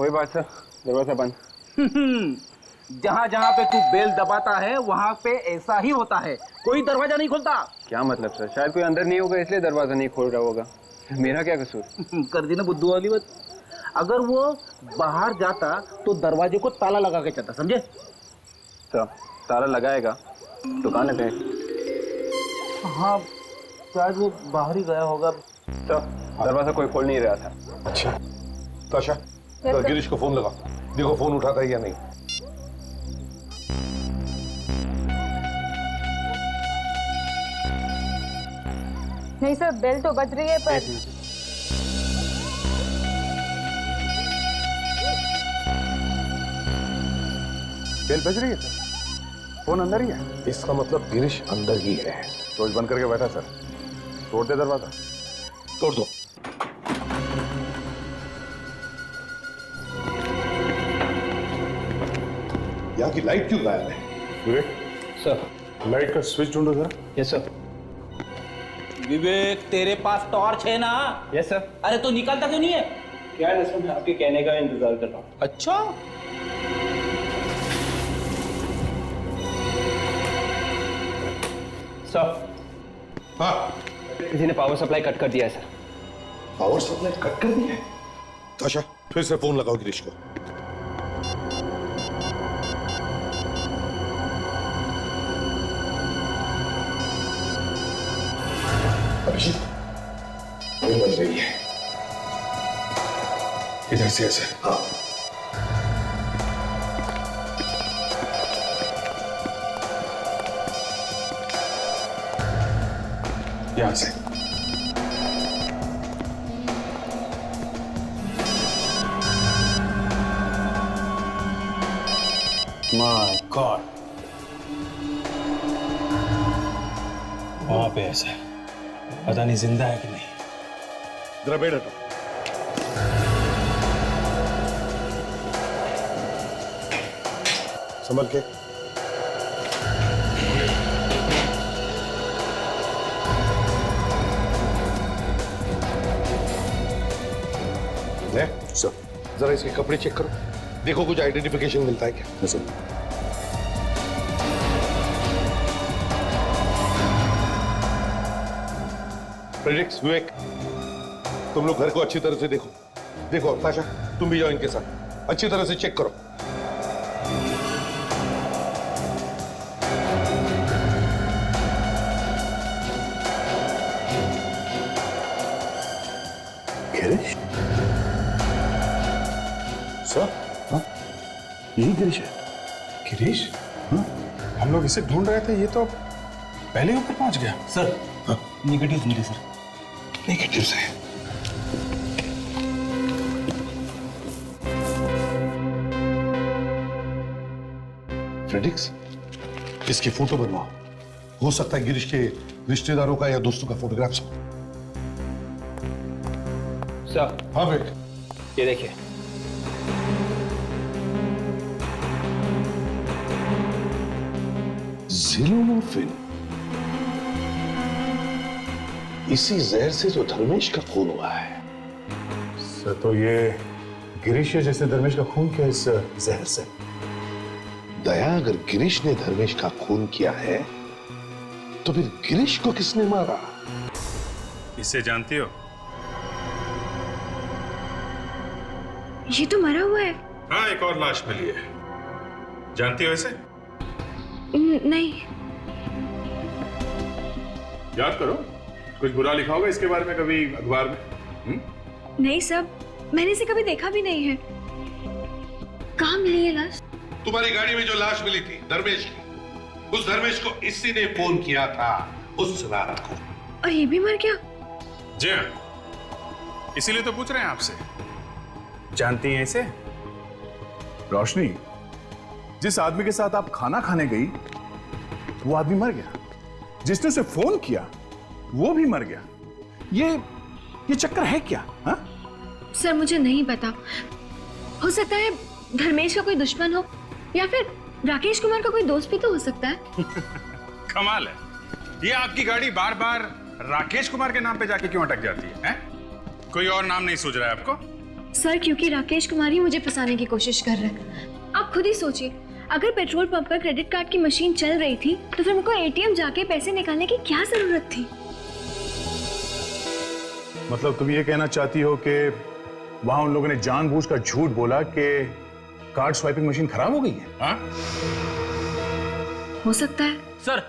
वही बात सर, दरवाजा बंद। जहाँ जहाँ पे तू बेल दबाता है वहाँ पे ऐसा ही होता है, कोई दरवाजा नहीं खोलता। क्या मतलब सर? शायद कोई अंदर नहीं होगा इसलिए दरवाजा नहीं खोल रहा होगा। मेरा क्या कसूर? कर दी ना बुद्धू वाली बात। अगर वो बाहर जाता तो दरवाजे को ताला लगा के जाता, समझे? सर ताला लगाएगा तो कहाँ लगे? हाँ शायद वो बाहर ही गया होगा। सर दरवाजा कोई खोल नहीं रहा था। अच्छा ताशा, गिरीश को फोन लगा, देखो फोन उठाता है या नहीं। नहीं सर, बेल तो बज रही है पर बेल बज रही है सर, फोन अंदर ही है। इसका मतलब गिरीश अंदर ही है। रोज बंद करके बैठा सर, तोड़ दे दरवाजा। तोड़ दो। यहाँ की लाइट क्यों गायब है? विवेक सर। लाइट का स्विच ढूंढो जरा। Yes sir. विवेक तेरे पास टॉर्च है ना? Yes sir. अरे तो निकालता क्यों नहीं है? क्या है सर, मैं आपके कहने का इंतजार कर रहा हूँ। अच्छा सर हाँ, किसी ने पावर सप्लाई कट कर दिया है सर। पावर सप्लाई कट कर दिया है। ताशा फिर से फोन लगाओ गिरीश को। अभिजीत, फोन बज रही है। इधर से ऐसे। हाँ यहां से। माय गॉड, वहां पे ऐसा है, पता नहीं जिंदा है कि नहीं। जरा बैठ हटो। संभल के। सर जरा इसके कपड़े चेक करो, देखो कुछ आइडेंटिफिकेशन मिलता है क्या? सर फ्रेडरिक्स, विवेक, तुम लोग घर को अच्छी तरह से देखो। देखो ताशा, तुम भी जाओ इनके साथ, अच्छी तरह से चेक करो। गिरीश सर हाँ, यही गिरीश है। गिरीश, हाँ, हम लोग इसे ढूंढ रहे थे, ये तो पहले ऊपर पहुंच गया। सर निगेटिव मिले सर। नेगेटिव से फ्रेडिक्स, इसकी फोटो बनवाओ। हो सकता है गिरीश के रिश्तेदारों का या दोस्तों का फोटोग्राफ्स हो। सर हाँ विवेक, ये देखिए। ज़िलोमोर्फिन, इसी जहर से जो धर्मेश का खून हुआ है। सर तो ये गिरीश है जैसे धर्मेश का खून किया इस जहर से। दया, अगर गिरीश ने धर्मेश का खून किया है तो फिर गिरीश को किसने मारा? इसे जानती हो? ये तो मरा हुआ है। हाँ, एक और लाश मिली है। जानती हो इसे? नहीं। याद करो, कुछ बुरा लिखा होगा इसके बारे में कभी अखबार में? नहीं सब, मैंने इसे कभी देखा भी नहीं है। कहाँ मिली है लाश? तुम्हारी गाड़ी में जो लाश मिली थी धर्मेश की, उस धर्मेश को इसी ने फोन किया था उस रात को। और ये भी मर गया? जी हाँ, इसीलिए तो पूछ रहे हैं आपसे। जानती हैं इसे? रोशनी, जिस आदमी के साथ आप खाना खाने गई वो आदमी मर गया, जिसने उसे फोन किया वो भी मर गया। ये चक्कर है क्या? हाँ सर मुझे नहीं पता, हो सकता है धर्मेश का कोई दुश्मन हो या फिर राकेश कुमार का कोई दोस्त भी तो हो सकता है। कमाल है, ये आपकी गाड़ी बार बार राकेश कुमार के नाम पे जाके क्यों अटक जाती है? कोई और नाम नहीं सूझ रहा है आपको? सर क्योंकि राकेश कुमार ही मुझे फंसाने की कोशिश कर रहे हैं। आप खुद ही सोचिए, अगर पेट्रोल पंप पर क्रेडिट कार्ड की मशीन चल रही थी तो फिर मुझको एटीएम जाके पैसे निकालने की क्या जरूरत थी? मतलब तुम ये कहना चाहती हो कि वहां उन लोगों ने जानबूझकर झूठ बोला कि कार्ड स्वाइपिंग मशीन खराब हो गई है? हाँ? हो सकता है। सर,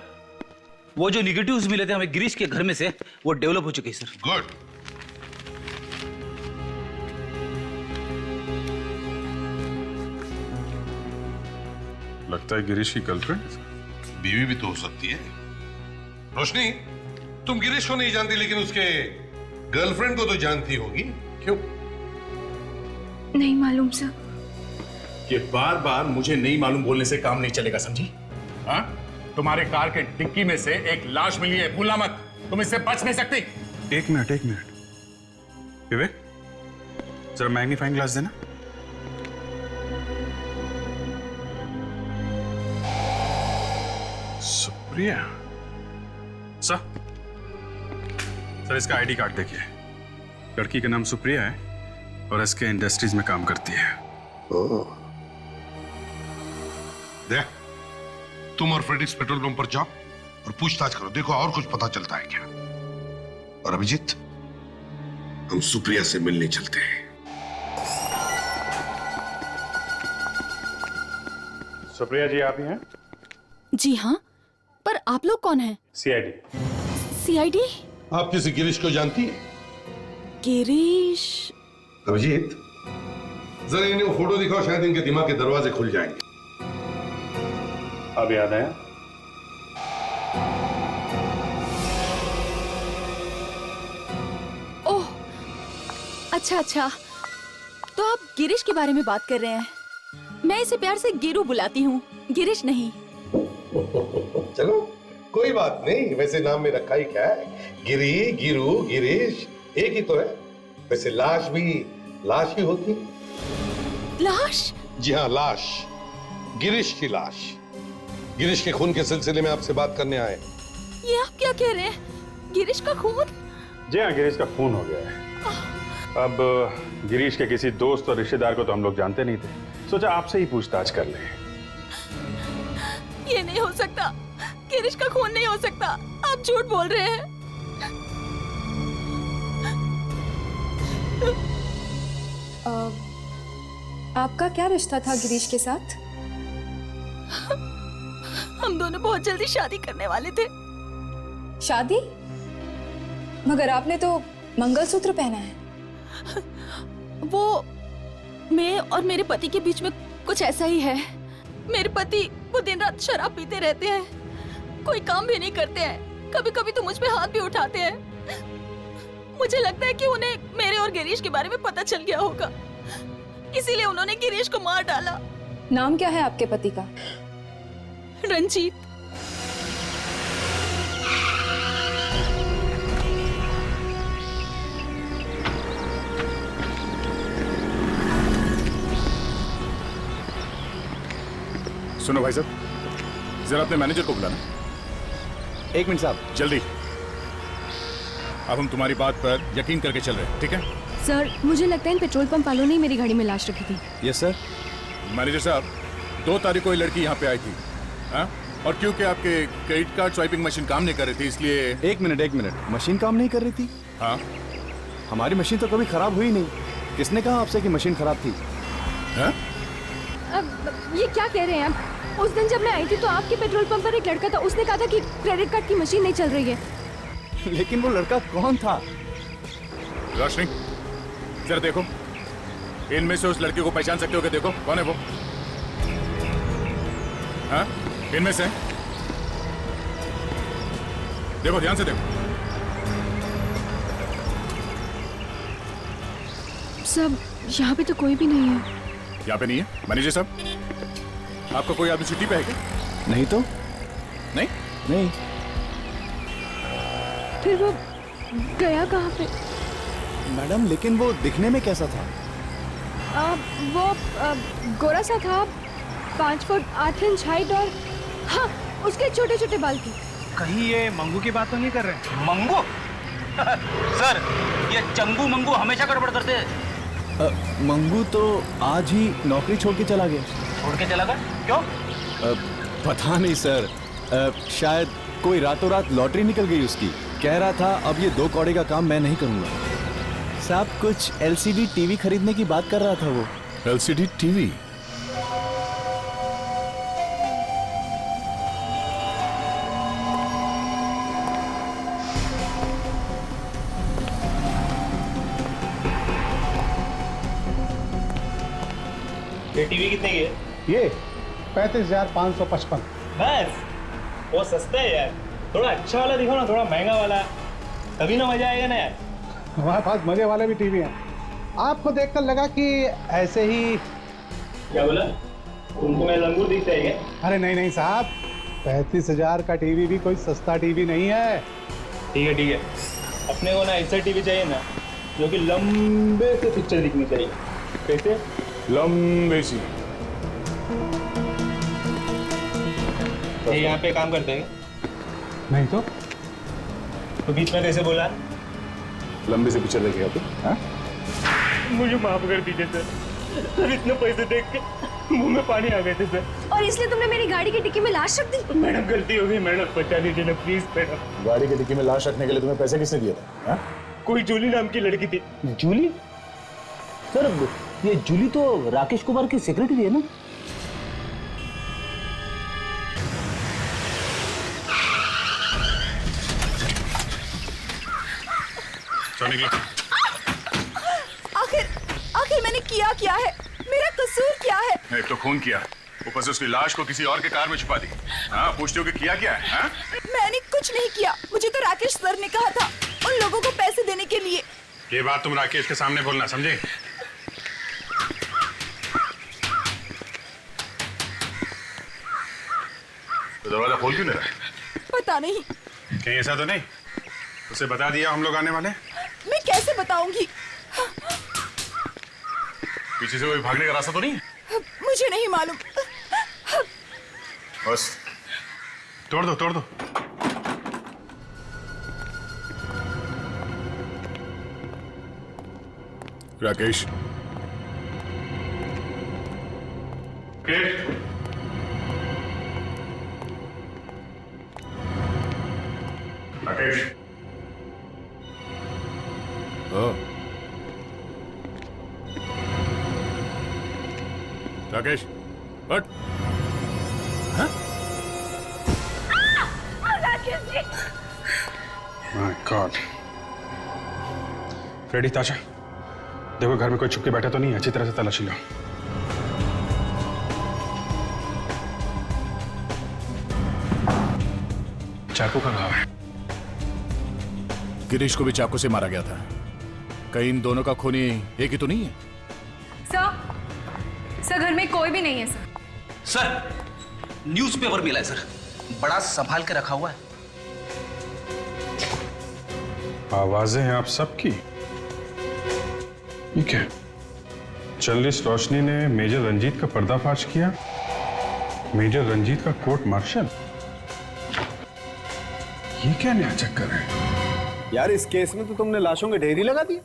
वो जो निगेटिव्स मिले थे हमें गिरीश के घर में से, वो डेवलप हो चुके हैं सर। गुड। लगता है गिरीश की गर्लफ्रेंड। बीवी भी तो हो सकती है। रोशनी, तुम गिरीश को नहीं जानती लेकिन उसके गर्लफ्रेंड को तो जानती होगी, क्यों? नहीं मालूम सर। ये बार बार मुझे नहीं मालूम बोलने से काम नहीं चलेगा, समझी? हाँ? तुम्हारे कार के डिक्की में से एक लाश मिली है, भूलना मत। तुम इससे बच नहीं सकती। एक मिनट विवेक, जरा मैग्नीफाइंग ग्लास देना। सुप्रिया सर इसका आईडी कार्ड देखिए। लड़की का नाम सुप्रिया है और एसके इंडस्ट्रीज में काम करती है। देख, तुम और फ्रेडिक्स पेट्रोल पंप पर जाओ और पूछताछ करो, देखो और कुछ पता चलता है क्या। और अभिजीत, हम सुप्रिया से मिलने चलते हैं। सुप्रिया जी, आप ही हैं? जी हाँ, पर आप लोग कौन हैं? सीआईडी। सीआईडी? आप किसी गिरीश को जानती है? गिरीश? अभिजीत, जरा इन्हें वो फोटो दिखाओ, शायद इनके दिमाग के दरवाजे खुल जाएंगे। अब याद आया? ओह, अच्छा, तो आप गिरीश के बारे में बात कर रहे हैं। मैं इसे प्यार से गिरू बुलाती हूँ, गिरीश नहीं। चलो कोई बात नहीं, वैसे नाम में रखा ही क्या है, गिरी, गिरू, गिरीश एक ही तो है। वैसे लाश भी लाश ही होती है। लाश? जी हाँ, लाश, गिरीश की लाश। गिरीश के खून के सिलसिले में आपसे बात करने आए। ये आप क्या कह रहे हैं? गिरीश का खून? जी हाँ, गिरीश का खून हो गया है। अब गिरीश के किसी दोस्त और रिश्तेदार को तो हम लोग जानते नहीं थे, सोचा आपसे ही पूछताछ कर लें। ये नहीं हो सकता, गिरीश का खून नहीं हो सकता, आप झूठ बोल रहे हैं। आपका क्या रिश्ता था गिरीश के साथ? हम दोनों बहुत जल्दी शादी करने वाले थे। शादी? मगर आपने तो मंगलसूत्र पहना है। वो मैं और मेरे पति के बीच में कुछ ऐसा ही है। मेरे पति वो दिन रात शराब पीते रहते हैं, कोई काम भी नहीं करते हैं, कभी कभी तो मुझ पे हाथ भी उठाते हैं। मुझे लगता है कि उन्हें मेरे और गिरीश के बारे में पता चल गया होगा, इसीलिए उन्होंने गिरीश को मार डाला। नाम क्या है आपके पति का? रंजीत। सुनो भाई साहब, जरा अपने मैनेजर को बुलाना। एक मिनट साहब। जल्दी। अब हम तुम्हारी बात पर यकीन करके चल रहे हैं, ठीक है? सर, मुझे लगता है इन पेट्रोल पंप वालों ने मेरी गाड़ी में लाश रखी थी। Yes sir. मैनेजर साहब, 2 तारीख को ये लड़की यहाँ पे आई थी, हाँ? और क्योंकि आपके क्रेडिट कार्ड स्वाइपिंग मशीन काम नहीं कर रही थी, इसलिए। एक मिनट, मशीन काम नहीं कर रही थी? हाँ। हमारी मशीन तो कभी खराब हुई नहीं। किसने कहा आपसे कि मशीन खराब थी? हाँ? अब ये क्या कह रहे हैं आप? उस दिन जब मैं आई थी तो आपके पेट्रोल पंप पर एक लड़का था, उसने कहा था कि क्रेडिट कार्ड की मशीन नहीं चल रही है। लेकिन वो लड़का कौन था? रोशनी, जरा देखो, इनमें से उस लड़की को पहचान सकते हो क्या? देखो कौन है वो? हाँ? इनमें से देखो, ध्यान से देखो। सब यहाँ पे तो कोई भी नहीं है। यहाँ पे नहीं है? मैनेजर साहब, आपका कोई आदमी छुट्टी पे है क्या? नहीं तो। नहीं। फिर वो गया कहाँ पे? मैडम, लेकिन वो दिखने में कैसा था? वो गोरा सा था, 5 फुट 8 इंच हाइट और हाँ, उसके छोटे छोटे बाल थे। कहीं ये मंगू की बात तो नहीं कर रहे? मंगू? सर, ये चंगू मंगू हमेशा गड़बड़ करते हैं। मंगू तो आज ही नौकरी छोड़ के चला गया। छोड़ के चला गया? क्यों? पता नहीं सर, शायद कोई रातों रात लॉटरी निकल गई उसकी। कह रहा था अब ये 2 कौड़े का काम मैं नहीं करूंगा। साहब कुछ LCD टीवी खरीदने की बात कर रहा था वो। LCD TV? ये टीवी कितने की है? ये 35,555। बस वो सस्ता है यार। थोड़ा अच्छा वाला दिखाओ ना, थोड़ा महंगा वाला, तभी ना मजा आएगा ना यार। हमारे पास मजे वाले भी टीवी हैं। आपको देखकर लगा कि ऐसे ही। क्या बोला? तुमको मैं लंगूर दिखता है क्या? अरे नहीं नहीं साहब, 35,000 का टीवी भी कोई सस्ता टीवी नहीं है। ठीक है ठीक है, अपने को ना ऐसा टीवी चाहिए ना जो कि लंबे से पिक्चर दिखनी चाहिए। कैसे? लंबे सी। ये यहाँ पे काम करते हैं? नहीं तो बीच में कैसे बोला? लंबे से पिक्चर देखेगा तू? हाँ? मुझे माफ कर दीजिए सर, सर इतने पैसे देख के मुंह में पानी आ गए थे सर। और इसलिए तुमने मेरी गाड़ी की डिक्की में लाश रख दी? मैडम गलती हो गई मैडम, बचा दीजिए ना प्लीज मैडम। गाड़ी की डिक्की में लाश रखने के लिए तुम्हें पैसे किसने दिए थे? हाँ? कोई जूली नाम की लड़की थी। जूली? सर ये जूली तो राकेश कुमार की सेक्रेटरी है ना? आखिर मैंने किया क्या है? मेरा कसूर क्या है? एक तो खून किया, ऊपर से उसकी लाश को किसी और के कार में छुपा दी। हाँ, पूछते हो कि किया क्या है? हाँ? मैंने कुछ नहीं किया। मुझे तो राकेश सर ने कहा था उन लोगों को पैसे देने के लिए। ये बात तुम राकेश के सामने बोलना, समझे? तो दरवाजा खोल क्यों नहीं रहा? पता नहीं। कहीं ऐसा तो नहीं उसे बता दिया हम लोग आने वाले? मैं कैसे बताऊंगी? पीछे से कोई भागने का रास्ता तो नहीं है? मुझे नहीं मालूम। बस तोड़ दो तोड़ दो। राकेश, राकेश, राकेश, हट। My God. फ्रेडी, ताशा, देखो घर में कोई छुप के बैठा तो नहीं है, अच्छी तरह से तलाशी लो। चाकू का घाव है। गिरीश को भी चाकू से मारा गया था। कहीं इन दोनों का खूनी एक ही तो नहीं है? सर घर में कोई भी नहीं है सर। सर न्यूज़पेपर मिला है सर, बड़ा संभाल के रखा हुआ है। आवाजें हैं आप सबकी। ठीक है, जर्नलिस्ट रोशनी ने मेजर रंजीत का पर्दाफाश किया। मेजर रंजीत का कोर्ट मार्शल, ये क्या नया चक्कर है? यार इस केस में तो तुमने लाशों के ढेर ही लगा दिए।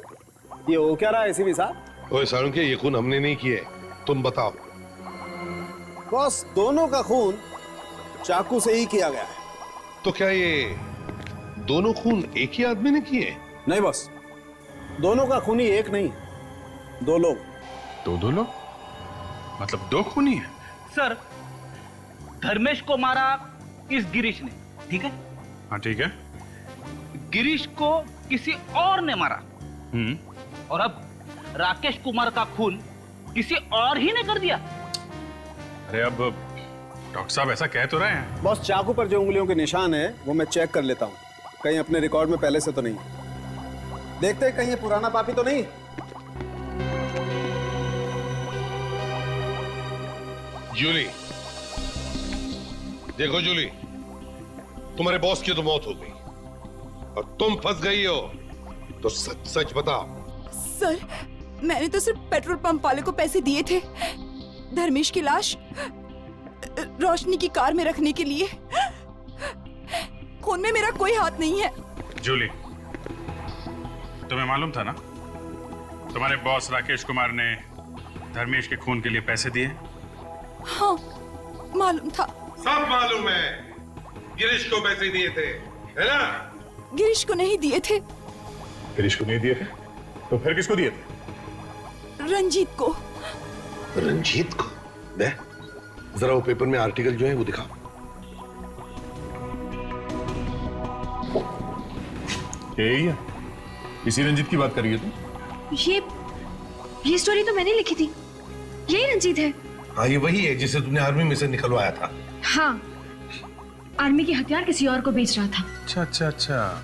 ये हो क्या रहा है एसीपी साहब? ओए सारुंके, ये खून हमने नहीं किए, तुम बताओ। बॉस, दोनों का खून चाकू से ही किया गया है। तो क्या ये दोनों खून एक ही आदमी ने किए? नहीं बॉस, दोनों का खूनी एक नहीं, 2 लोग। दो लोग? मतलब 2 खूनी है? सर धर्मेश को मारा इस गिरीश ने, ठीक है? हाँ ठीक है। गिरीश को किसी और ने मारा, और अब राकेश कुमार का खून किसी और ही ने कर दिया। अरे अब डॉक्टर साहब ऐसा कह तो रहे हैं। बॉस, चाकू पर जो उंगलियों के निशान है वो मैं चेक कर लेता हूँ, कहीं अपने रिकॉर्ड में पहले से तो नहीं। देखते हैं कहीं ये पुराना पापी तो नहीं। जूली, देखो जूली, तुम्हारे बॉस की तो मौत हो गई और तुम फंस गई हो, तो सच सच बताओ। सर मैंने तो सिर्फ पेट्रोल पंप वाले को पैसे दिए थे धर्मेश की लाश रोशनी की कार में रखने के लिए। खून में मेरा कोई हाथ नहीं है। जूली, तुम्हें मालूम था ना तुम्हारे बॉस राकेश कुमार ने धर्मेश के खून के लिए पैसे दिए? हाँ, मालूम था। सब मालूम है। गिरीश को पैसे दिए थे, है ना? गिरीश को नहीं दिए थे। गिरीश को नहीं दिए थे? तो फिर किसको दिए थे? रंजीत को। रंजीत को? दे जरा वो पेपर में आर्टिकल जो है वो दिखाओ। यही है, इसी रंजीत की बात कर रही है तुम? ये स्टोरी तो मैंने लिखी थी। यही रंजीत है। हाँ, ये वही है जिसे तुमने आर्मी में से निकलवाया था। हाँ, आर्मी के हथियार किसी और को बेच रहा था। अच्छा अच्छा अच्छा,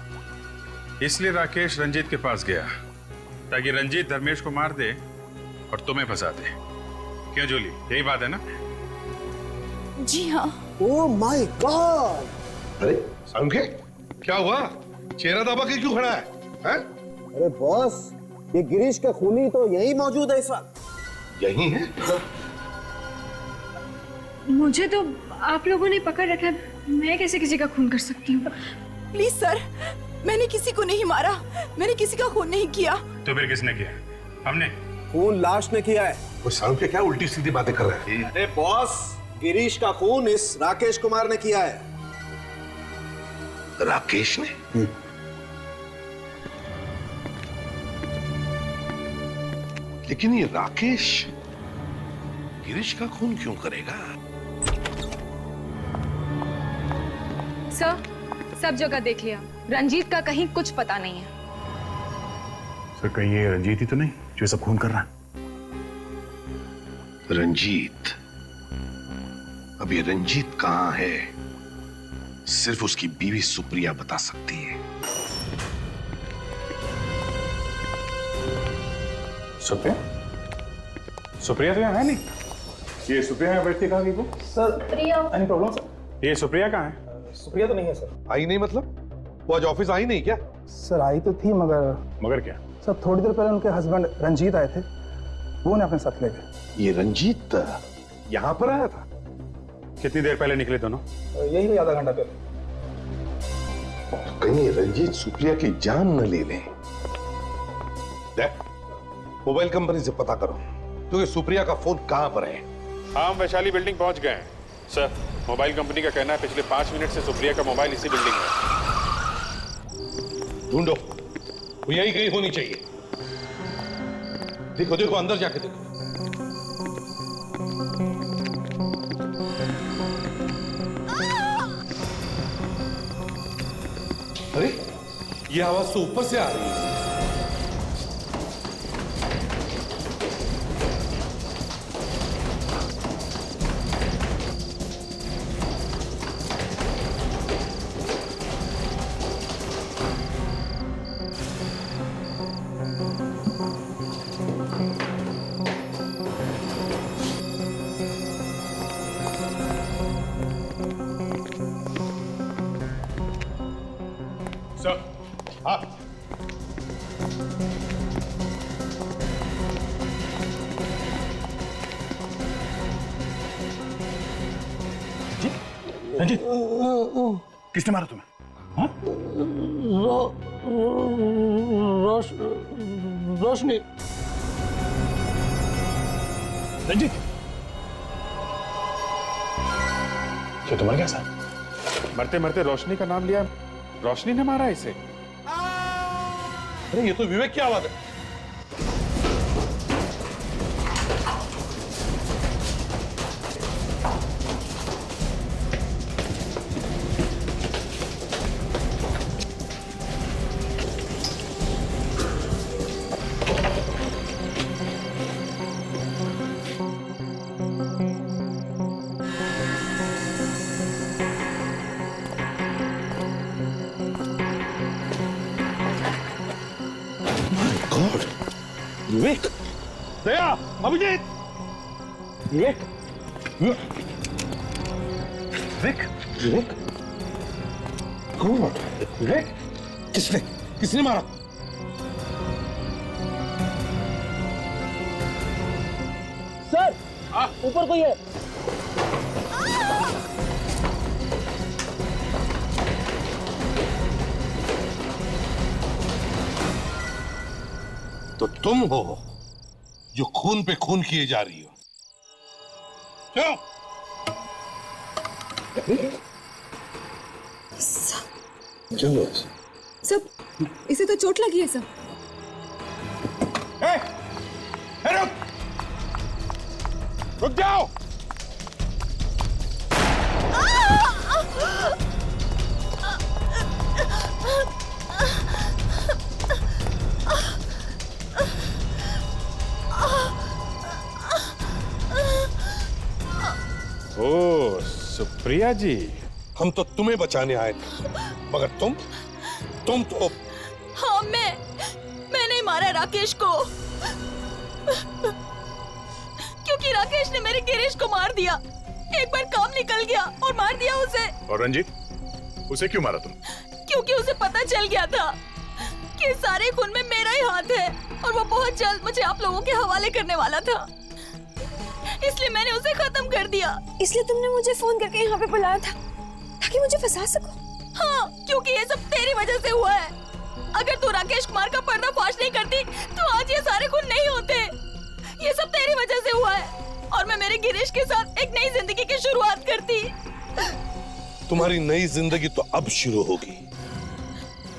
इसलिए राकेश रंजीत के पास गया ताकि रंजीत धर्मेश को मार दे और तुम्हें फंसा दे। क्यों जूली, यही बात है ना? जी हाँ। Oh my God! अरे समझे क्या हुआ? चेहरा दबा के क्यों खड़ा है? अरे बॉस, ये गिरीश का खूनी तो यही मौजूद है इस वक्त। यही है? मुझे तो आप लोगों ने पकड़ रखा है, मैं कैसे किसी का खून कर सकती हूँ? प्लीज सर, मैंने किसी को नहीं मारा, मैंने किसी का खून नहीं किया। तो फिर किसने किया? हमने। खून लाश ने किया है। वो सामने क्या उल्टी सीधी बातें कर रहा है? अरे बॉस, गिरीश का खून इस राकेश कुमार ने किया है। राकेश ने? लेकिन ये राकेश गिरीश का खून क्यों करेगा? सर, सब जगह देख लिया, रंजीत का कहीं कुछ पता नहीं है। सर, कहीं ये रंजीत ही तो नहीं जो सब खून कर रहा है? रंजीत? अब ये रंजीत कहां है, सिर्फ उसकी बीवी सुप्रिया बता सकती है। सुप्रिया? सुप्रिया तो यहाँ है नहीं। ये सुप्रिया यहाँ बैठती कहाँ गई वो? Sir, any problem sir? ये सुप्रिया कहाँ है? सुप्रिया तो नहीं है सर। आई नहीं मतलब? वो आज ऑफिस आई नहीं क्या? सर आई तो थी, मगर क्या? सर थोड़ी देर पहले उनके हस्बैंड रंजीत आए थे, वो उन्हें अपने साथ ले गए। ये रंजीत यहां पर आया था? कितनी देर पहले निकले दोनों? यही आधा घंटा पहले। कहीं रंजीत सुप्रिया की जान न ले लें। मोबाइल कंपनी से पता करो क्योंकि सुप्रिया का फोन कहां पर है। हाँ, हम वैशाली बिल्डिंग पहुंच गए हैं सर। मोबाइल कंपनी का कहना है पिछले 5 मिनट से सुप्रिया का मोबाइल इसी बिल्डिंग में है। ढूंढो, वो यही कहीं होनी चाहिए। देखो देखो, अंदर जाके देखो। अरे ये आवाज तो ऊपर से आ रही है। सर, हाँ, रंजीत, किसने मारा तुम्हें? हाँ? रोशनी। रंजीत, क्या तुम्हारा क्या सर? मरते मरते रोशनी का नाम लिया। रोशनी ने मारा इसे? अरे ये तो विवेक की आवाज है। गॉड, विवेक, दया, अभिजीत, विवेक, विवेक, विवेक, गॉड, विवेक, किसने मारा? सर, ऊपर कोई है। तो तुम हो जो खून पे खून किए जा रही हो। क्यों? सब इसे तो चोट लगी है सब। रुक जाओ। ओ सुप्रिया जी, हम तो तुम्हें बचाने आए थे, मगर तुम तो। हाँ, मैं नहीं मारा राकेश को, क्योंकि राकेश ने मेरे गिरीश को मार दिया। एक बार काम निकल गया और मार दिया उसे। और रंजीत, उसे क्यों मारा तुम? क्योंकि उसे पता चल गया था कि सारे खून में मेरा ही हाथ है और वो बहुत जल्द मुझे आप लोगों के हवाले करने वाला था, इसलिए मैंने उसे खत्म कर दिया। इसलिए तुमने मुझे फोन करके यहाँ पे बुलाया था ताकि मुझे फंसा सको? हाँ, क्योंकि ये सब तेरी वजह से हुआ है। अगर तू राकेश कुमार का पर्दाफाश नहीं करती तो आज ये सारे खून नहीं होते। ये सब तेरी वजह से हुआ है और मैं मेरे गिरीश के साथ एक नई जिंदगी की शुरुआत करती। तुम्हारी नई जिंदगी तो अब शुरू होगी,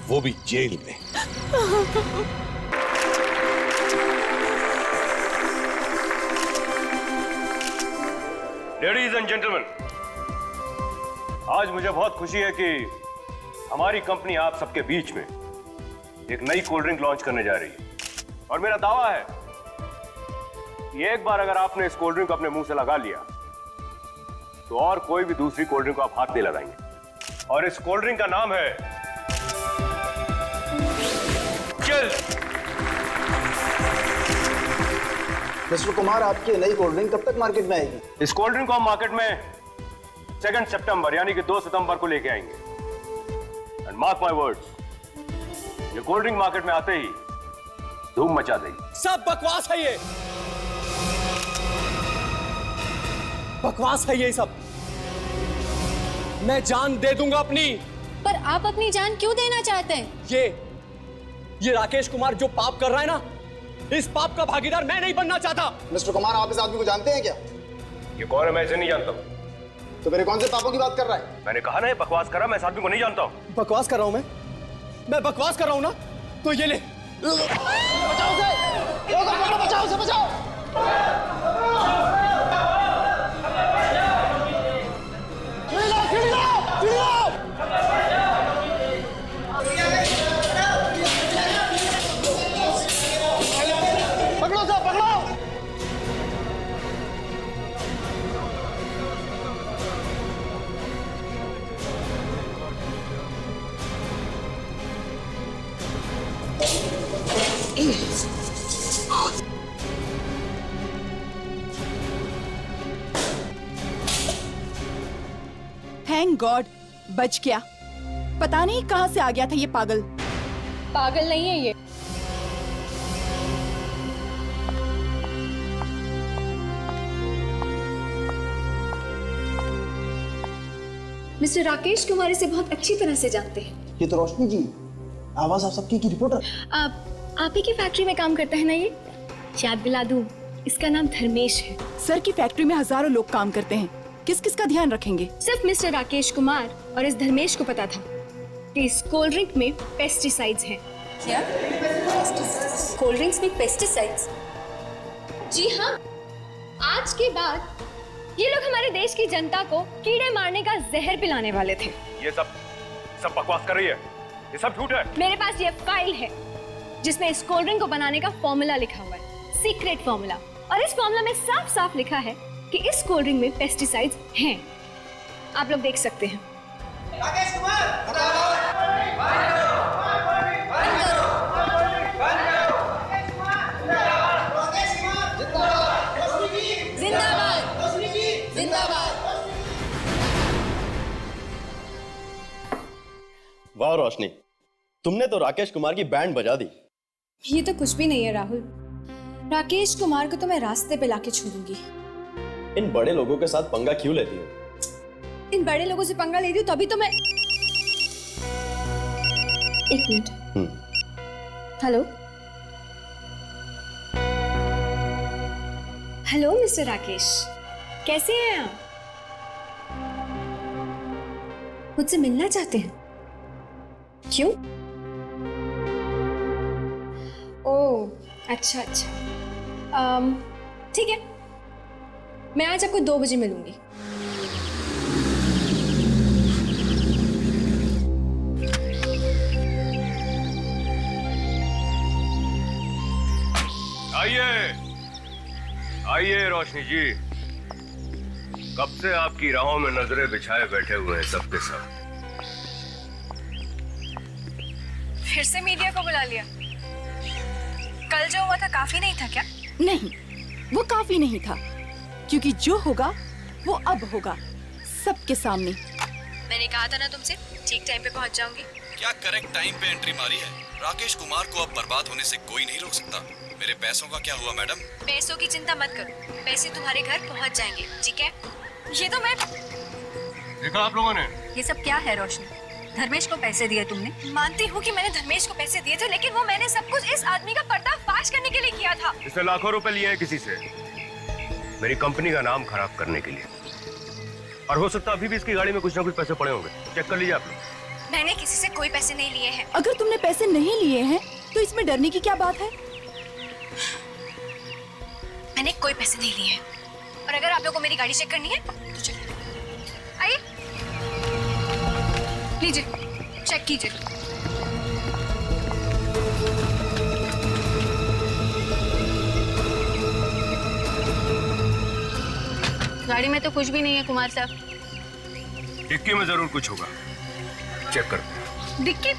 वो भी जेल में। लेडीज एंड जेंटलमैन, आज मुझे बहुत खुशी है कि हमारी कंपनी आप सबके बीच में एक नई कोल्ड ड्रिंक लॉन्च करने जा रही है। और मेरा दावा है कि एक बार अगर आपने इस कोल्ड ड्रिंक को अपने मुंह से लगा लिया तो और कोई भी दूसरी कोल्ड ड्रिंक को आप हाथ नहीं लगाएंगे। और इस कोल्ड ड्रिंक का नाम है चिल। मिस्टर कुमार, आपकी नई कोल्ड ड्रिंक कब तक मार्केट में आएगी? इस कोल्ड ड्रिंक को हम मार्केट में 2 सितंबर यानी कि 2 सितंबर को लेके आएंगे। एंड मार्क माय वर्ड्स, ये कोल्ड ड्रिंक मार्केट में आते ही धूम मचा देगी। सब बकवास है, ये बकवास है ये सब। मैं जान दे दूंगा अपनी। पर आप अपनी जान क्यों देना चाहते हैं? ये राकेश कुमार जो पाप कर रहा है ना, इस पाप का भागीदार मैं नहीं बनना चाहता। मिस्टर कुमार, आप इस आदमी को जानते हैं क्या? ये कौन है? मैं इसे नहीं जानता। तो मेरे कौन से पापों की बात कर रहा है? मैंने कहा ना ये बकवास कर रहा, मैं इस आदमी को नहीं जानता हूँ। बकवास कर रहा हूं मैं बकवास कर रहा हूं ना, तो ये ले। बचाओ उसे! बचाओ उसे, बचाओ! पकड़ो साहब, पकड़ो। थैंक गॉड बच गया। पता नहीं कहां से आ गया था ये पागल। पागल नहीं है ये। मिस्टर राकेश कुमार इसे बहुत अच्छी तरह से जानते हैं। ये तो रोशनी जी, आवाज आप सबकी की रिपोर्टर। आप ही की फैक्ट्री में काम करता है ना ये? याद दिला दूं, इसका नाम धर्मेश है। सर की फैक्ट्री में हजारों लोग काम करते हैं, किस किस का ध्यान रखेंगे? सिर्फ मिस्टर राकेश कुमार और इस धर्मेश को पता था कि इस कोल्ड ड्रिंक में पेस्टिसाइड्स हैं। क्या? कोल्ड ड्रिंक्स में पेस्टिसाइड्स? जी हाँ, आज के बाद ये लोग हमारे देश की जनता को कीड़े मारने का जहर पिलाने वाले थे। ये सब बकवास कर रही है, ये सब झूठ है। मेरे पास ये फाइल है जिसमें इस कोल्ड ड्रिंक को बनाने का फॉर्मूला लिखा हुआ है, सीक्रेट फॉर्मूला। और इस फॉर्मूला में साफ साफ लिखा है कि इस कोल्ड ड्रिंक में पेस्टिसाइड्स हैं। आप लोग देख सकते हैं। राकेश कुमार! वाह रोशनी, तुमने तो राकेश कुमार की बैंड बजा दी। ये तो कुछ भी नहीं है राहुल। राकेश कुमार को तो मैं रास्ते पे लाके छोड़ूंगी। इन बड़े लोगों के साथ पंगा क्यों लेती हो? इन बड़े लोगों से पंगा लेती हूँ तभी तो मैं। एक minute. Hello hello mister Rakesh, कैसे हैं आप? मुझसे मिलना चाहते हैं? क्यों? ओह, अच्छा अच्छा। ठीक है, मैं आज आपको 2 बजे मिलूंगी। आइए आइए रोशनी जी, कब से आपकी राहों में नजरें बिछाए बैठे हुए हैं सबके सब। फिर से मीडिया को बुला लिया? कल जो हुआ था काफी नहीं था क्या? नहीं, वो काफी नहीं था, क्योंकि जो होगा वो अब होगा, सबके सामने। मैंने कहा था ना तुमसे, ठीक टाइम पे पहुंच जाऊंगी। क्या करेक्ट टाइम पे एंट्री मारी है? राकेश कुमार को अब बर्बाद होने से कोई नहीं रोक सकता। मेरे पैसों का क्या हुआ मैडम? पैसों की चिंता मत करो, पैसे तुम्हारे घर पहुंच जाएंगे, ठीक है? ये तो मैं देखा आप लोगों ने? ये सब क्या है रोशनी? धर्मेश को पैसे दिए तुमने? मानती हूँ कि मैंने धर्मेश को पैसे दिए थे, लेकिन वो मैंने सब कुछ इस आदमी का पर्दाफाश करने के लिए किया था। इसने लाखों रुपए लिए हैं किसी से, मेरी कंपनी का नाम खराब करने के लिए। और हो सकता अभी भी इसकी गाड़ी में कुछ ना कुछ पैसे पड़े होंगे, चेक कर लीजिए आप लोग। मैंने किसी से कोई पैसे नहीं लिए हैं। अगर तुमने पैसे नहीं लिए हैं तो इसमें डरने की क्या बात है? मैंने कोई पैसे नहीं लिए हैं। और अगर आप लोगों को मेरी गाड़ी चेक करनी है तो चलिए, आइए, लीजिए, चेक कीजिए। गाड़ी में तो कुछ भी नहीं है कुमार साहब। डिक्की में जरूर कुछ होगा, चेक कर। डिक्की?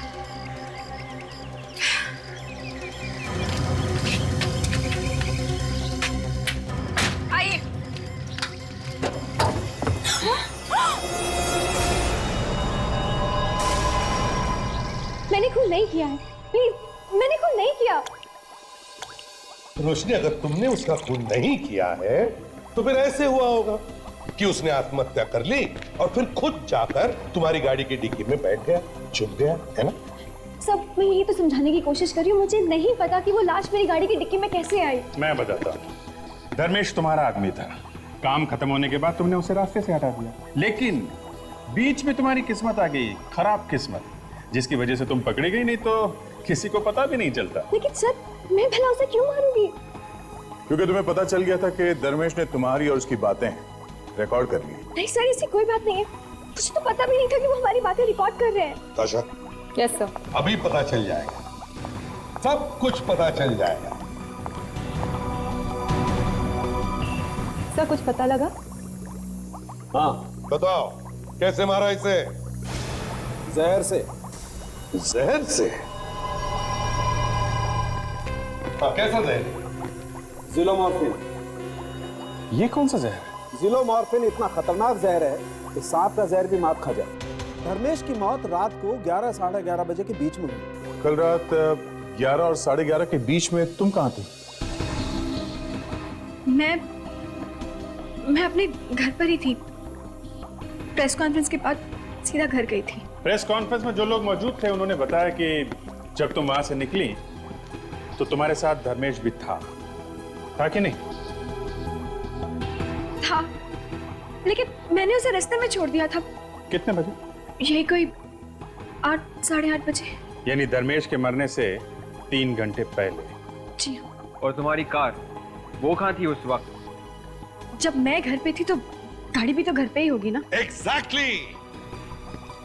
आइए। मैंने खून नहीं किया है, प्लीज, मैंने खून नहीं किया। रोशनी, अगर तुमने उसका खून नहीं किया है तो फिर ऐसे हुआ होगा कि उसने आत्महत्या कर ली और फिर खुद जाकर तुम्हारी गाड़ी की डिक्की में बैठ गया, छुप गया, है ना? सब मैं यही तो समझाने की कोशिश कर रही हूँ, मुझे नहीं पता कि वो लाश मेरी गाड़ी की डिक्की में कैसे आई। मैं बताता हूँ। धर्मेश तुम्हारा आदमी था, काम खत्म होने के बाद तुमने उसे रास्ते से हटा दिया, लेकिन बीच में तुम्हारी किस्मत आ गई, खराब किस्मत, जिसकी वजह से तुम पकड़ी गई, नहीं तो किसी को पता भी नहीं चलता। लेकिन सर, मैं भला उसे क्यों मारूंगी? क्योंकि तुम्हें पता चल गया था कि धर्मेश ने तुम्हारी और उसकी बातें रिकॉर्ड कर ली। नहीं सर, ऐसी कोई बात नहीं है, मुझे तो पता भी नहीं था कि वो हमारी बातें रिकॉर्ड कर रहे हैं। ताशा, यस सर। अभी पता चल जाएगा, सब कुछ पता चल जाएगा। सर, कुछ पता लगा? हाँ, बताओ, कैसे मारा इसे? जहर से। जहर से? हाँ, कैसा जहर? जिलोमॉर्फिन। ये कौन सा जहर? जिलोमॉर्फिन इतना खतरनाक जहर है कि सांप का जहर भी मात खा जाए। धर्मेश की मौत रात को 11 साढ़े 11 बजे के बीच में हुई। कल रात 11 और 11:30 के बीच में तुम कहाँ थी? मैं अपने घर पर ही थी। प्रेस कॉन्फ्रेंस के बाद सीधा घर गई थी। प्रेस कॉन्फ्रेंस में जो लोग मौजूद थे उन्होंने बताया कि जब तुम वहां से निकली तो तुम्हारे साथ धर्मेश भी था कि नहीं? था, लेकिन मैंने उसे रास्ते में छोड़ दिया था। कितने बजे? यही कोई 8 साढ़े 8 बजे। यानी धर्मेश के मरने से 3 घंटे पहले। जी। और तुम्हारी कार, वो कहाँ थी उस वक्त? जब मैं घर पे थी तो गाड़ी भी तो घर पे ही होगी ना? एग्जैक्टली।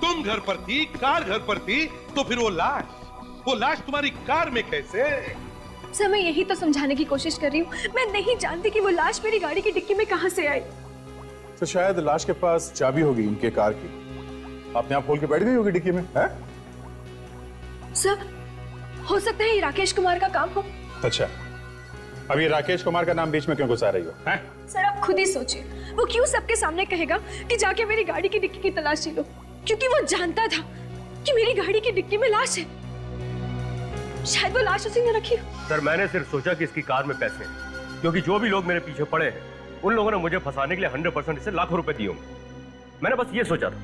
तुम घर पर थी, कार घर पर थी, तो फिर वो लाश तुम्हारी कार में कैसे? सर, मैं यही तो समझाने की कोशिश कर रही हूँ, मैं नहीं जानती कि वो लाश मेरी गाड़ी की डिक्की में कहाँ से आई। तो शायद लाश के पास चाबी होगी उनके कार की, आपने आप खोल के बैठ गई होगी डिक्की में, है? सर, हो सकता है ये राकेश कुमार का काम हो। अच्छा, अब ये राकेश कुमार का नाम बीच में क्यों घुसा रही हो, हैं? सर, आप खुद ही सोचिए, वो क्यों सबके सामने कहेगा कि जाके मेरी गाड़ी की डिक्की की तलाशी लो? क्योंकि वो जानता था कि मेरी गाड़ी की डिक्की में लाश है। शायद वो लाश उसी ने रखी हो। सर, मैंने सिर्फ सोचा कि इसकी कार में पैसे हैं, क्योंकि जो भी लोग मेरे पीछे पड़े हैं उन लोगों ने मुझे फंसाने के लिए 100% इसे लाखों रुपए दिए होंगे। मैंने बस ये सोचा था,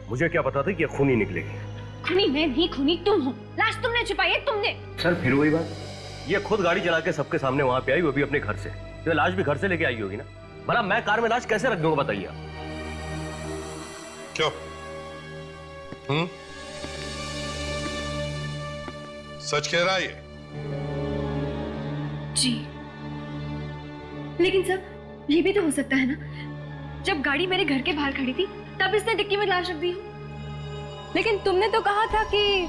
मुझे क्या पता था कि ये खूनी निकलेगी। खूनी मैं नहीं, खूनी तुम हो। लाश तुमने छुपाई है, तुमने। सर, फिर वही बात, ये खुद गाड़ी चला के सबके सामने वहां पे आई, वो भी अपने घर से। तो लाश भी घर से लेके आई होगी ना। भला मैं कार में लाश कैसे रख दूंगा बताइए आप। क्यों? सच कह रहा है ये? जी, लेकिन सर ये भी तो हो सकता है ना, जब गाड़ी मेरे घर के बाहर खड़ी थी तब इसने डिक्की में लाश रख दी हो। लेकिन तुमने तो कहा था कि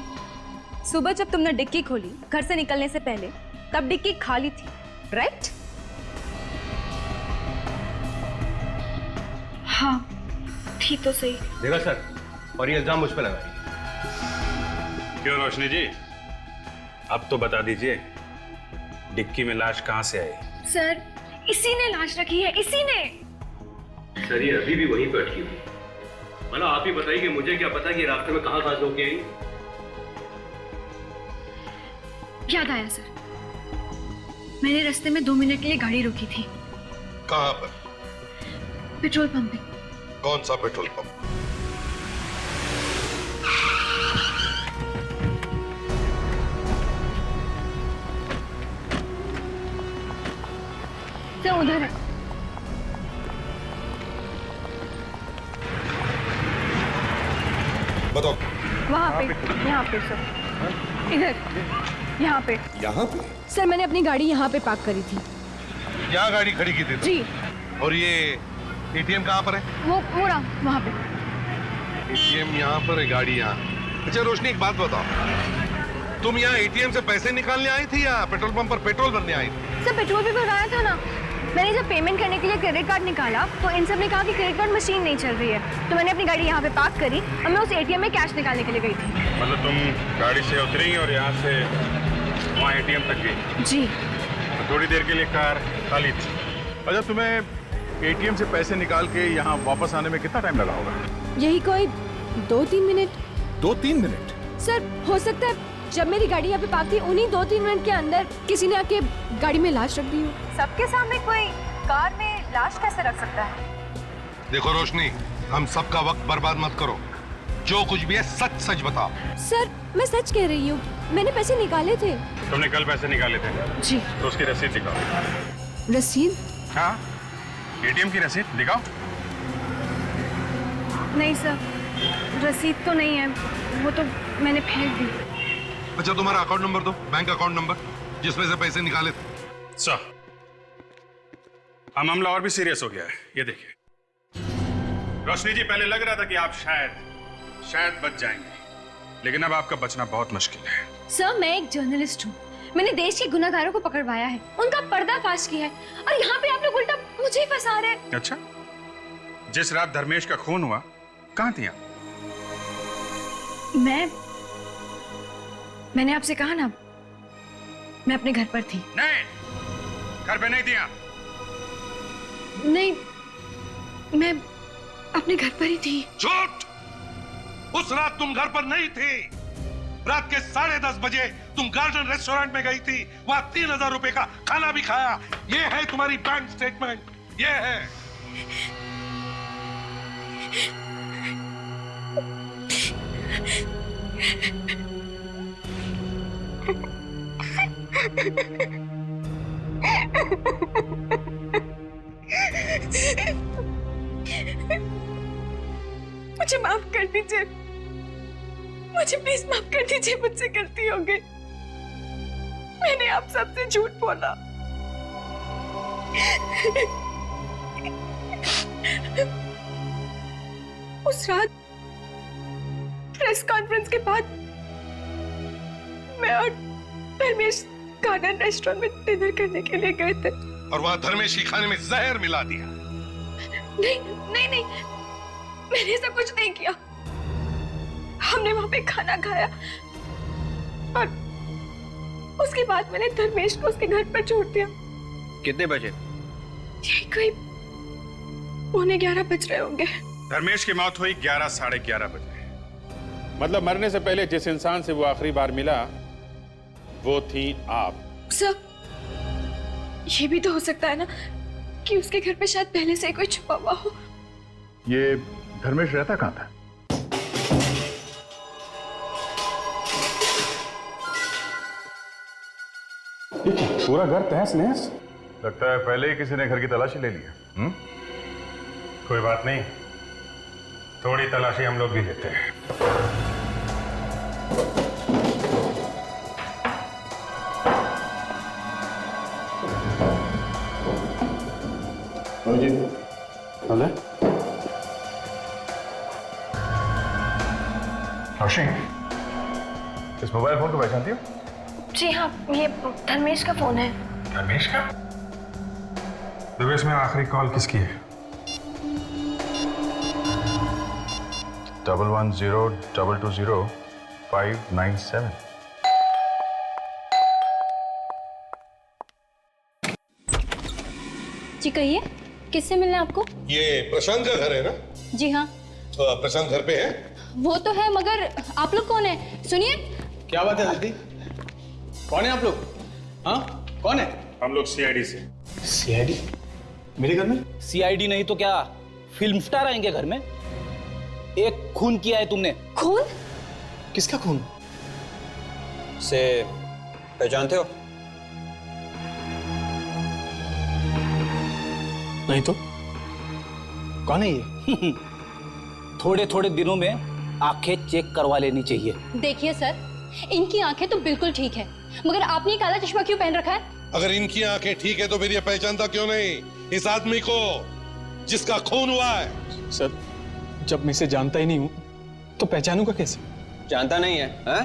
सुबह जब तुमने डिक्की खोली घर से निकलने से पहले, तब डिक्की खाली थी, राइट? हाँ, ठीक तो सही। देखा सर, और ये इल्जाम मुझ पे लगा। क्यों रोशनी जी, अब तो बता दीजिए डिक्की में लाश कहां से आई? सर, इसी ने लाश रखी है, इसी ने। सर ये अभी भी वहीं पे अटकी हुई। भला आप ही बताइए, मुझे क्या पता कि रास्ते में कहां से होके आई। याद आया सर, मैंने रास्ते में 2 मिनट के लिए गाड़ी रोकी थी। कहां पर? पेट्रोल पंप पे। कौन सा पेट्रोल पंप? सर उधर है। बताओ। वहाँ पे, यहाँ पे सर, इधर, यहाँ पे। यहाँ पे? सर मैंने अपनी गाड़ी यहाँ पे पार्क करी थी। यहाँ गाड़ी खड़ी की थी? जी। और ये एटीएम कहाँ पर है? वो रहा वहाँ पे। एटीएम यहाँ पर है, गाड़ी यहाँ। अच्छा रोशनी, एक बात बताओ, तुम यहाँ एटीएम से पैसे निकालने आई थी या पेट्रोल पंप पर पेट्रोल भरने आई थी? सर पेट्रोल भी भराया था ना। मैंने जब पेमेंट करने के लिए क्रेडिट कार्ड निकाला तो इन सब ने कहा कि क्रेडिट कार्ड मशीन नहीं चल रही है, तो मैंने अपनी गाड़ी यहाँ पे पार्क करी और मैं उस एटीएम में कैश निकालने के लिए गई थी। मतलब तुम गाड़ी से उतरी और यहाँ से वहाँ एटीएम तक गई? जी। तो थोड़ी देर के लिए कार खाली थी। अच्छा, तुम्हें एटीएम से पैसे निकाल के यहाँ वापस आने में कितना टाइम लगा होगा? यही कोई 2-3 मिनट। 2-3 मिनट? सर हो सकता है जब मेरी गाड़ी यहाँ पे पार्क थी उन्हीं 2-3 मिनट के अंदर किसी ने आके गाड़ी में लाश रख दी हो। सबके सामने कोई कार में लाश कैसे रख सकता है? देखो रोशनी, हम सबका वक्त बर्बाद मत करो, जो कुछ भी है सच सच बताओ। सर मैं सच कह रही हूँ, मैंने पैसे निकाले थे। तुमने कल पैसे निकाले थे? जी। तो उसकी रसीद दिखाओ। रसीद? हाँ, एटीएम की रसीद दिखाओ। नहीं सर, रसीद तो नहीं है, वो तो मैंने फेंक दी। अच्छा तुम्हारा अकाउंट नंबर दो, बैंक अकाउंट नंबर जिसमें से पैसे निकाले थे। सर, मामला और भी सीरियस हो गया है, ये देखिए। रोशनी जी, पहले लग रहा था कि आप शायद बच जाएंगे, लेकिन अब आपका बचना बहुत मुश्किल है। सर मैं एक जर्नलिस्ट हूँ, मैंने देश के गुनाहगारों को पकड़वाया है, उनका पर्दाफाश किया है, और यहाँ पे आप लोग उल्टा मुझे ही फंसा रहे हैं। अच्छा, जिस रात धर्मेश का खून हुआ कहाँ थी आप? मैंने आपसे कहा ना, मैं अपने घर पर थी। नहीं, घर पे नहीं थी आप। नहीं, मैं अपने घर पर ही थी। झूठ! उस रात तुम घर पर नहीं थी। रात के 10:30 बजे तुम गार्डन रेस्टोरेंट में गई थी, वहां 3000 रुपए का खाना भी खाया। ये है तुम्हारी बैंक स्टेटमेंट, ये है। मुझे माफ कर दीजिए, मुझे प्लीज माफ कर दीजिए, मुझसे गलती हो गई। मैंने आप सबसे झूठ बोला। उस रात प्रेस कॉन्फ्रेंस के बाद मैं और धर्मेश गार्डन रेस्टोरेंट में डिनर करने के लिए गए थे, और वहां धर्मेश के खाने में जहर मिला दिया। नहीं, मैंने ऐसा कुछ नहीं किया। हमने वहां पे खाना खाया और उसके बाद मैंने धर्मेश को उसके घर पर छोड़ दिया। कितने बजे? यही कोई 11:15 बज रहे होंगे। धर्मेश की मौत हुई 11, 11:30 बजे। मतलब मरने से पहले जिस इंसान से वो आखिरी बार मिला वो थी आप। सर, ये भी तो हो सकता है ना कि उसके घर पे शायद पहले से कोई छुपा हुआ हो। ये धर्मेश रहता कहाँ था? पूरा घर तहस नहस। लगता है पहले ही किसी ने घर की तलाशी ले ली है। कोई बात नहीं, थोड़ी तलाशी हम लोग भी लेते हैं। रोशनी, इस मोबाइल फोन को पहचानती हो? जी हाँ, ये धर्मेश का फोन है। धर्मेश का? धर्मेश में आखिरी कॉल किसकी है? 110220597597। जी कहिए, किससे मिलना है आपको? ये प्रशांत का घर है ना? जी हाँ। तो प्रशांत घर पे है? वो तो है, मगर आप लोग कौन है? सुनिए। क्या बात है दीदी? कौन है आप लोग? हाँ, कौन है? हम लोग सीआईडी से। सीआईडी? मेरे घर में? सीआईडी नहीं तो क्या फिल्म स्टार आएंगे घर में? एक खून किया है तुमने। खून? किसका खून? से पहचानते हो? नहीं तो कौन है ये? थोड़े थोड़े दिनों में आंखें चेक करवा लेनी चाहिए। देखिए सर, इनकी आंखें तो बिल्कुल ठीक है, मगर आपने ये काला चश्मा क्यों पहन रखा है? अगर इनकी आंखें ठीक है तो फिर ये पहचानता क्यों नहीं इस आदमी को जिसका खून हुआ है? सर, जब मैं इसे जानता ही नहीं हूँ तो पहचानूंगा कैसे? जानता नहीं है? हाँ?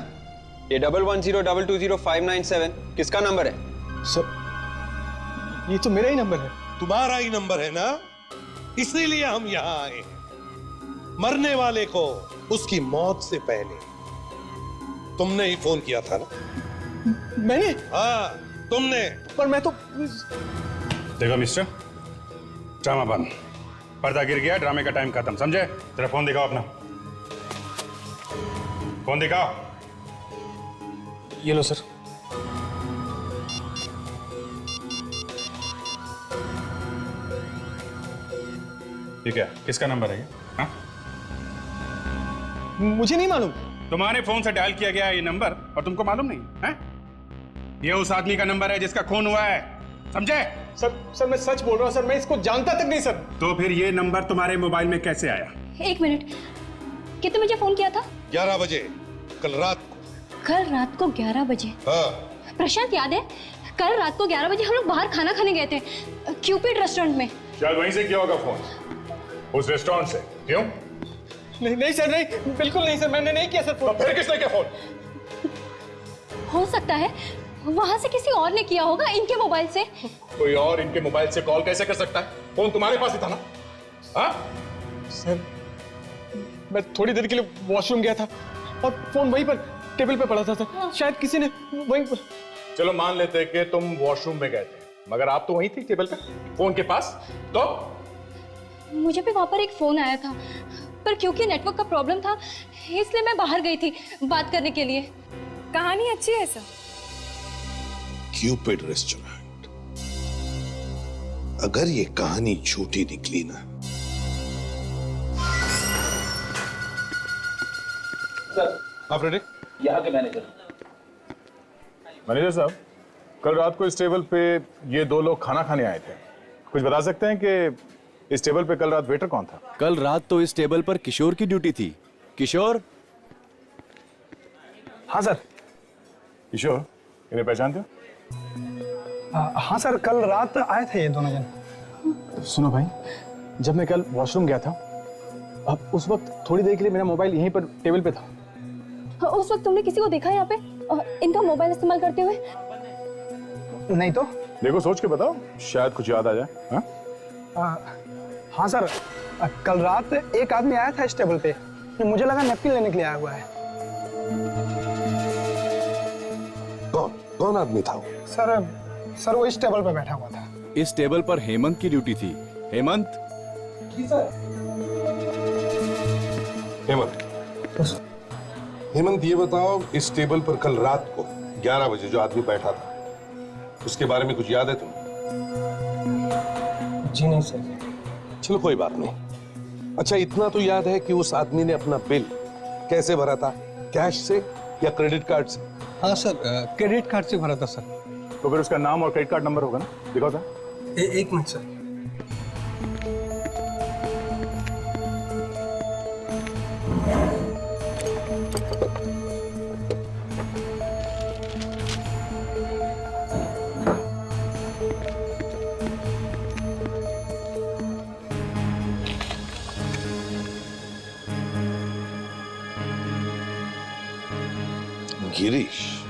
ये 1102205975 किसका नंबर है? सर, ये तो मेरा ही नंबर है। तुम्हारा ही नंबर है ना, इसीलिए हम यहाँ आए हैं। मरने वाले को उसकी मौत से पहले तुमने ही फोन किया था ना? मैंने? हाँ, तुमने। पर मैं तो... देखो मिस्टर, ड्रामा बंद, पर्दा गिर गया, ड्रामे का टाइम खत्म, समझे? तेरा फोन दिखाओ अपना, फोन दिखाओ। ये लो सर। ठीक है, किसका नंबर है ये? हाँ? मुझे नहीं मालूम। तुम्हारे फोन से डायल किया गया है ये नंबर और तुमको मालूम नहीं है? ये उस आदमी का नंबर है जिसका खून हुआ है, समझे? सर मैं सच बोल रहा हूँ सर, मैं इसको जानता तक नहीं सर। तो फिर ये नंबर तुम्हारे मोबाइल में कैसे आया? एक मिनट, कितने बजे फोन किया था? 11 बजे कल रात को। कल रात को 11 बजे? हाँ। प्रशांत, याद है कल रात को 11 बजे हम लोग बाहर खाना खाने गए थे, क्यूपिड रेस्टोरेंट में। शायद वहीं से किया होगा फोन, उस रेस्टोरेंट से। क्यों? नहीं सर, नहीं, बिल्कुल नहीं सर, मैंने नहीं किया सर फोन। फिर किसने किया फोन? हो सकता है वहां से किसी और ने किया होगा, इनके मोबाइल से। कोई और इनके मोबाइल से कॉल कैसे कर सकता है? फोन तुम्हारे पास ही था ना? हाँ? सर, मैं थोड़ी देर के लिए वॉशरूम गया था और फोन वहीं पर टेबल पे पड़ा था सर। शायद किसी ने वहीं पर... चलो मान लेते हैं कि तुम वॉशरूम में गए थे, मगर आप तो वहीं थी टेबल पे, फोन के पास। तो मुझे भी वहां पर एक फोन आया था, पर क्योंकि नेटवर्क का प्रॉब्लम था इसलिए मैं बाहर गई थी बात करने के लिए। कहानी अच्छी है सर। क्यूपिड रेस्टोरेंट, अगर ये कहानी झूठी निकली ना। सर, आप रेडी? यहाँ के मैनेजर। मैनेजर साहब, कल रात को इस टेबल पे ये दो लोग खाना खाने आए थे, कुछ बता सकते हैं कि इस टेबल पे कल रात वेटर कौन था? कल रात तो इस टेबल पर किशोर की ड्यूटी थी। किशोर? हाँ सर। किशोर, इन्हें पहचानते हो? हाँ सर, कल रात आए थे ये दोनों जन। सुनो भाई, जब मैं कल वॉशरूम गया था, अब उस वक्त थोड़ी देर के लिए मेरा मोबाइल यहीं पर टेबल पे था। उस वक्त तुमने किसी को देखा यहाँ पे इनका मोबाइल इस्तेमाल करते हुए? नहीं तो। देखो, सोच के बताओ, शायद कुछ याद आ जाए। हाँ सर, कल रात एक आदमी आया था इस टेबल पे, मुझे लगा नैपकिन लेने के लिए आया हुआ है। कौन आदमी था वो? सर वो इस टेबल पे बैठा हुआ था। इस टेबल पर हेमंत की ड्यूटी थी। हेमंत? जी सर। हेमंत, ये बताओ, इस टेबल पर कल रात को 11 बजे जो आदमी बैठा था, उसके बारे में कुछ याद है तुम्हें? जी नहीं सर। चलो कोई बात नहीं। अच्छा, इतना तो याद है कि उस आदमी ने अपना बिल कैसे भरा था, कैश से या क्रेडिट कार्ड से? हाँ सर, क्रेडिट कार्ड से भरा था सर। तो फिर उसका नाम और क्रेडिट कार्ड नंबर होगा ना? दिखाओ सर। एक मिनट सर। गिरीश,